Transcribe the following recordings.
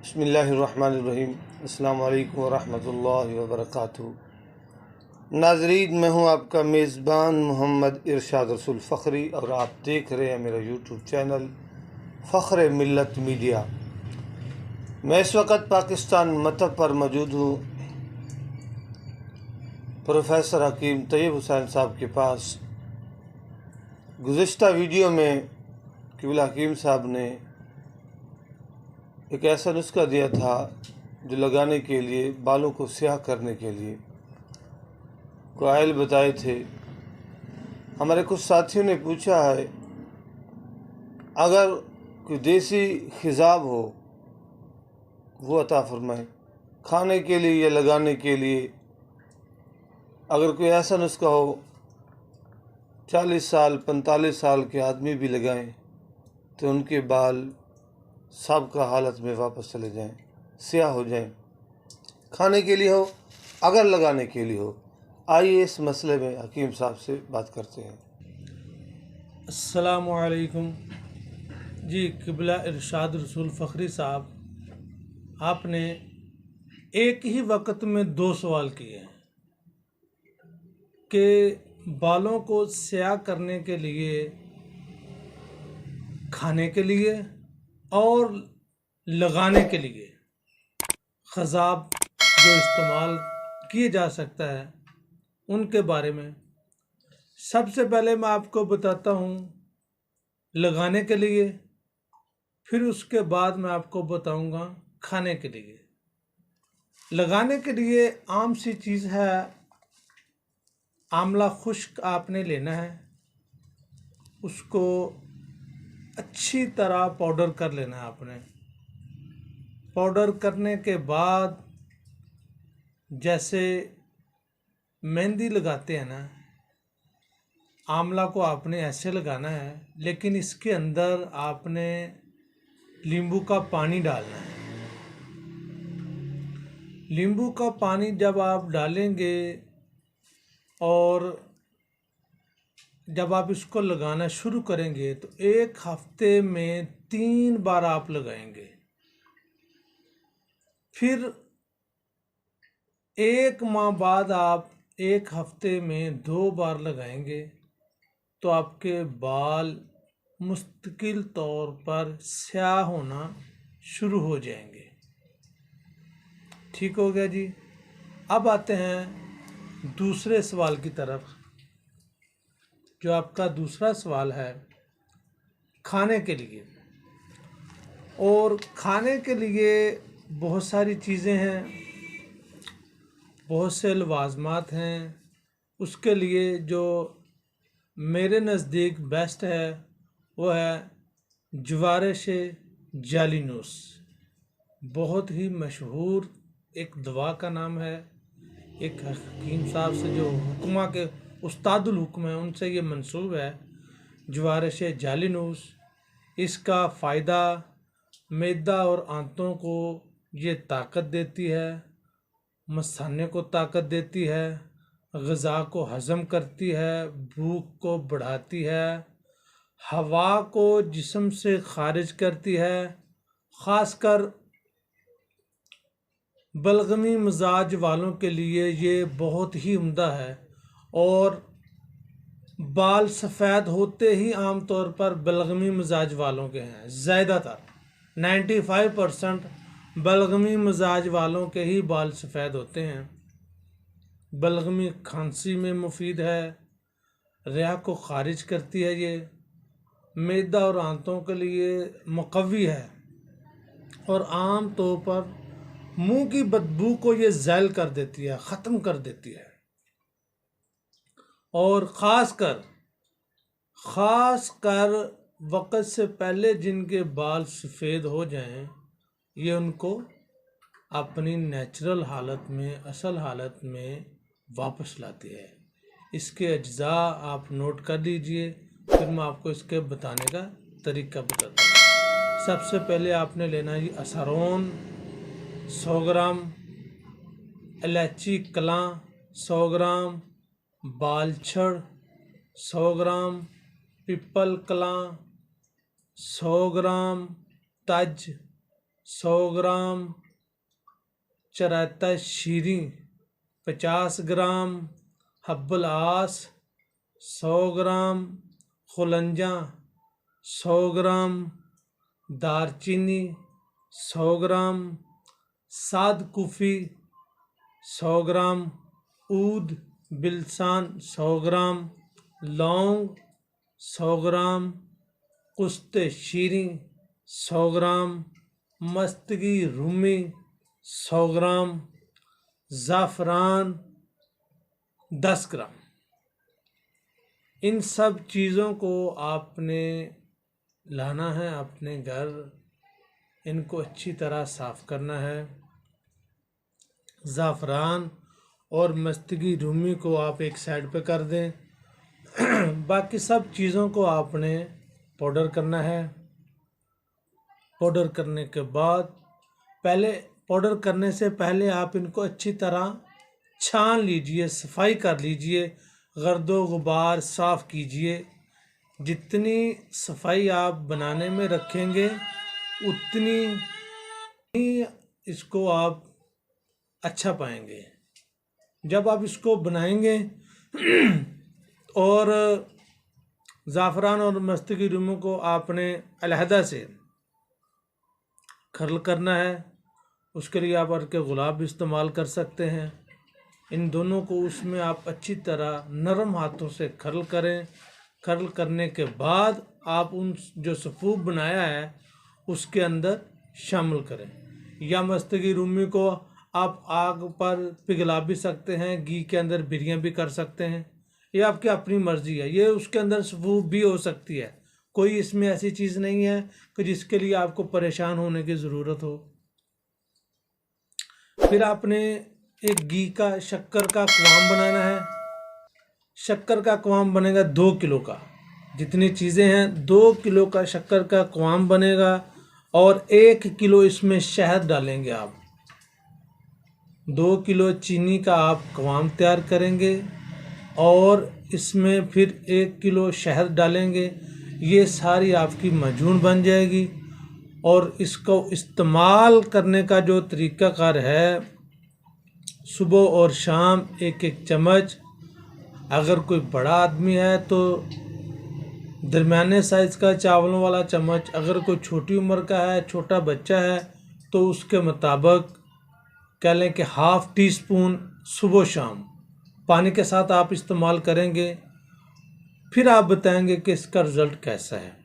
बिस्मिल्लाहिर्रहमानिर्रहीम। अस्सलाम वालेकुम वरहमतुल्लाहि वबरकातुहू। नाज़रीन, मैं हूं आपका मेज़बान मोहम्मद इरशाद रसूल फ़खरी और आप देख रहे हैं मेरा यूट्यूब चैनल फ़ख्र मिल्लत मीडिया। मैं इस वक्त पाकिस्तान मतहब पर मौजूद हूं प्रोफेसर हकीम तैयब हुसैन साहब के पास। गुज़िश्ता वीडियो में क़िबला हकीम साहब ने एक ऐसा नुस्खा दिया था जो लगाने के लिए, बालों को स्याह करने के लिए कोयल बताए थे। हमारे कुछ साथियों ने पूछा है, अगर कोई देसी खिज़ाब हो वो अता फरमाए, खाने के लिए या लगाने के लिए। अगर कोई ऐसा नुस्खा हो 40 साल 45 साल के आदमी भी लगाएं तो उनके बाल साबका हालत में वापस चले जाएं, स्याह हो जाएं। खाने के लिए हो, अगर लगाने के लिए हो। आइए इस मसले में हकीम साहब से बात करते हैं। अस्सलामु अलैकुम जी। क़िबला इरशाद रसूल फ़खरी साहब, आपने एक ही वक्त में 2 सवाल किए हैं कि बालों को स्याह करने के लिए, खाने के लिए और लगाने के लिए खज़ाब जो इस्तेमाल किए जा सकता है उनके बारे में। सबसे पहले मैं आपको बताता हूँ लगाने के लिए, फिर उसके बाद मैं आपको बताऊंगा खाने के लिए। लगाने के लिए आम सी चीज़ है, आंवला खुश्क आपने लेना है, उसको अच्छी तरह पाउडर कर लेना है आपने। पाउडर करने के बाद जैसे मेहंदी लगाते हैं ना, आंवला को आपने ऐसे लगाना है, लेकिन इसके अंदर आपने नींबू का पानी डालना है। नींबू का पानी जब आप डालेंगे और जब आप इसको लगाना शुरू करेंगे तो 1 हफ्ते में 3 बार आप लगाएंगे। फिर 1 माह बाद आप 1 हफ्ते में 2 बार लगाएंगे तो आपके बाल मुस्तकिल तौर पर स्याह होना शुरू हो जाएंगे। ठीक हो गया जी। अब आते हैं दूसरे सवाल की तरफ। जो आपका दूसरा सवाल है खाने के लिए, और खाने के लिए बहुत सारी चीज़ें हैं, बहुत से लवाजमात हैं। उसके लिए जो मेरे नज़दीक बेस्ट है वो है जवारश जालिनूस। बहुत ही मशहूर एक दवा का नाम है। एक हकीम साहब से जो हुक्मा के उस्तादुल हुक्म है उनसे ये मंसूब है, जवारश जालिनूस। इसका फ़ायदा मैदा और आंतों को ये ताकत देती है, मसाने को ताकत देती है, ग़िज़ा को हज़म करती है, भूख को बढ़ाती है, हवा को जिस्म से खारिज करती है। ख़ासकर बलगमी मिजाज वालों के लिए ये बहुत ही उम्दा है। और बाल सफ़ेद होते ही आम तौर पर बलगमी मिजाज वालों के हैं। ज़्यादातर 95% बलगमी मिजाज वालों के ही बाल सफ़ेद होते हैं। बलगमी खांसी में मुफीद है, रिया को खारिज करती है, ये मैदा और आंतों के लिए मुक़व्वी है, और आम तौर पर मुंह की बदबू को ये ज़ैल कर देती है, ख़त्म कर देती है। और ख़ासकर वक़्त से पहले जिनके बाल सफ़ेद हो जाएं, ये उनको अपनी नेचुरल हालत में, असल हालत में वापस लाती है। इसके अज्जा आप नोट कर लीजिए, फिर मैं आपको इसके बताने का तरीका बताता हूँ। सबसे पहले आपने लेना है असरोन 100 ग्राम, इलायची कलां 100 ग्राम, बालछड़ 100 ग्राम, पिपल कलां 100 ग्राम, तज 100 ग्राम चराता शीरी, 50 ग्राम हब्बल आस, 100 ग्राम खुलंजा, 100 ग्राम दारचीनी, 100 ग्राम साद कुफी, 100 ग्राम ऊद बिलसान, 100 ग्राम लौंग, 100 ग्राम कुश्ते शीरी, 100 ग्राम मस्तगी रूमी, 100 ग्राम ज़ाफ़रान, 10 ग्राम। इन सब चीज़ों को आपने लाना है अपने घर, इनको अच्छी तरह साफ़ करना है। ज़ाफ़रान और मस्तगी रूमी को आप एक साइड पे कर दें। बाकी सब चीज़ों को आपने पाउडर करना है। पाउडर करने के बाद पाउडर करने से पहले आप इनको अच्छी तरह छान लीजिए, सफाई कर लीजिए, गर्दो गुबार साफ़ कीजिए। जितनी सफाई आप बनाने में रखेंगे उतनी ही इसको आप अच्छा पाएंगे। जब आप इसको बनाएंगे और ज़ाफ़रान और मस्तगी रूमी को आपने अलहदा से खर्ल करना है। उसके लिए आप अर्के गुलाब भी इस्तेमाल कर सकते हैं। इन दोनों को उसमें आप अच्छी तरह नरम हाथों से खर्ल करें। खर्ल करने के बाद आप उन जो सफ़ूफ बनाया है उसके अंदर शामिल करें। या मस्तगी रूमी को आप आग पर पिघला भी सकते हैं, घी के अंदर बिरियां भी कर सकते हैं, ये आपकी अपनी मर्ज़ी है। ये उसके अंदर सफ़ूफ भी हो सकती है, कोई इसमें ऐसी चीज़ नहीं है कि जिसके लिए आपको परेशान होने की ज़रूरत हो। फिर आपने एक घी का शक्कर का क़वाम बनाना है। शक्कर का क़वाम बनेगा 2 किलो का। जितनी चीज़ें हैं 2 किलो का शक्कर का क़वाम बनेगा और 1 किलो इसमें शहद डालेंगे आप। 2 किलो चीनी का आप क़वाम तैयार करेंगे और इसमें फिर 1 किलो शहद डालेंगे। ये सारी आपकी माजून बन जाएगी। और इसको इस्तेमाल करने का जो तरीक़ाकार है, सुबह और शाम 1-1 चम्मच। अगर कोई बड़ा आदमी है तो दरमियाने साइज़ का चावलों वाला चम्मच, अगर कोई छोटी उम्र का है, छोटा बच्चा है, तो उसके मुताबिक कह लें कि ½ टीस्पून सुबह शाम पानी के साथ आप इस्तेमाल करेंगे। फिर आप बताएंगे कि इसका रिज़ल्ट कैसा है।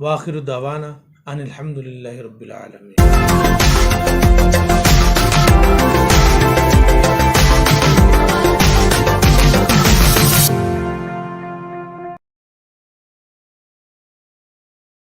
वाखिर दावाना अनिल हम्दुलिल्लाहि रब्बिल आलमीन।